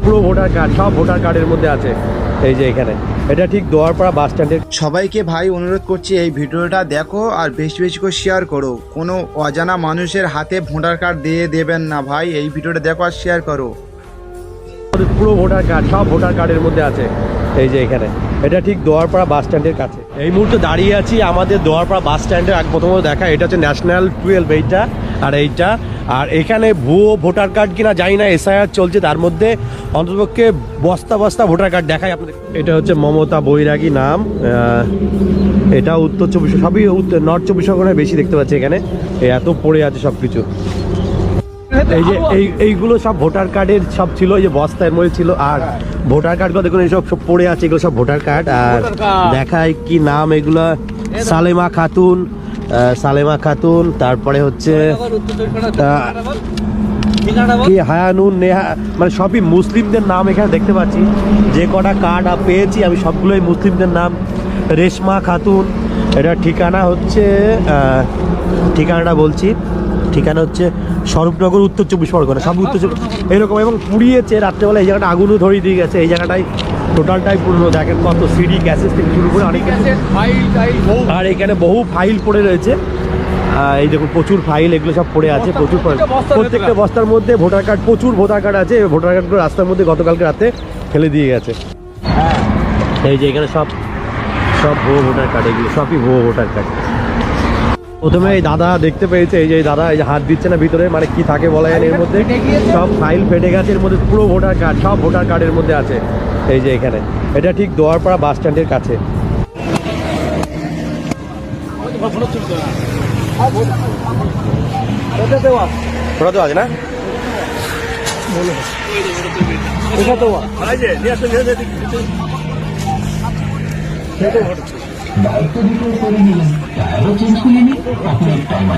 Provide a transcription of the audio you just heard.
পুরো voter card, সব voter কার্ডের মধ্যে আছে। এই যে এখানে, এটা ঠিক দোয়ারপাড়া বাস স্ট্যান্ডের। সবাইকে ভাই অনুরোধ করছি এই ভিডিওটা দেখো আর বেশি বেশি করে শেয়ার করো। কোনো অজানা মানুষের হাতে ভোটার কার্ড দিয়ে দেবেন না ভাই, এই ভিডিওটা দেখো আর শেয়ার করো। পুরো ভোটার কার্ড, সব ভোটার কার্ডের মধ্যে আছে। এই যে এখানে, এটা ঠিক দোয়ারপাড়া বাস স্ট্যান্ডের কাছে। এই মুহূর্তে দাঁড়িয়ে আছি আমাদের দোয়ারপাড়া বাস স্ট্যান্ডের আগে। প্রথমত দেখা, এটা হচ্ছে ন্যাশনাল 12 এইটা আর এইটা। আর এখানে ভুয়ো ভোটার কার্ড কিনা জানি না, SIR চলছে, তার মধ্যে অন্ততপক্ষে বস্তা বস্তা ভোটার কার্ড দেখায় আপনাদের। এটা হচ্ছে মমতা বৈরাগী নাম, এটা উত্তর 24, সবই নর্থ 24 পরগনায় বেশি দেখতে পাচ্ছি এখানে। এত পড়ে আছে সব কিছু। এই যে এইগুলো সব ভোটার কার্ডের সব ছিল, এই যে বস্তার মধ্যে ছিল। আর ভোটার কার্ডগুলো দেখুন এইসব সব পড়ে আছে, এগুলো সব ভোটার কার্ড। আর দেখায় কি নাম এগুলো, সালেমা খাতুন, তারপরে হচ্ছে কি হায়ানুন নেহা, মানে সবই মুসলিমদের নাম এখানে দেখতে পাচ্ছি। যে কটা কার্ড পেয়েছি আমি সবগুলোই মুসলিমদের নাম। রেশমা খাতুন, এটা ঠিকানা হচ্ছে, ঠিকানাটা বলছি, ঠিকানা হচ্ছে স্বরূপনগর, উত্তর 24 পরগনা, সব উত্তর এরকম। এবং পুড়িয়েছে রাত্রেবেলা, এই জায়গাটা আগুনও ধরিয়ে দিয়ে গেছে। এই জায়গাটাই টোটালটাই পুরনো, দেখেন কত সিডি ক্যাসেট থেকে শুরু করে অনেক কিছু। আর এখানে বহু ফাইল পড়ে রয়েছে, এই দেখুন প্রচুর ফাইল, এগুলো সব পড়ে আছে, প্রচুর। প্রত্যেকটা বস্তার মধ্যে ভোটার কার্ড, প্রচুর ভোটার কার্ড আছে। ভোটার কার্ডগুলো রাস্তার মধ্যে গতকালকে রাতে ফেলে দিয়ে গেছে। এই যে এখানে সব ভুয়ো ভোটার কার্ড, এগুলো সবই ভুয়ো ভোটার কার্ড। প্রথমে এই দাদা দেখতে পেয়েছে, এই যে দাদা এই যে হাত দিচ্ছে না ভিতরে, মানে কি থাকে বলা যায় এর মধ্যে। সব ফাইল ফেটে গেছে, এর মধ্যে পুরো ভোটার কার্ড, সব ভোটার কার্ডের মধ্যে আছে। এই যে এখানে, এটা ঠিক দোয়ারপাড়া বাস স্ট্যান্ডের কাছে। ওটা তো আছে না, দায়িত্ব দিতে করে নিলেন, টায়ারও চেঞ্জ করে নিন আপনার টাইম।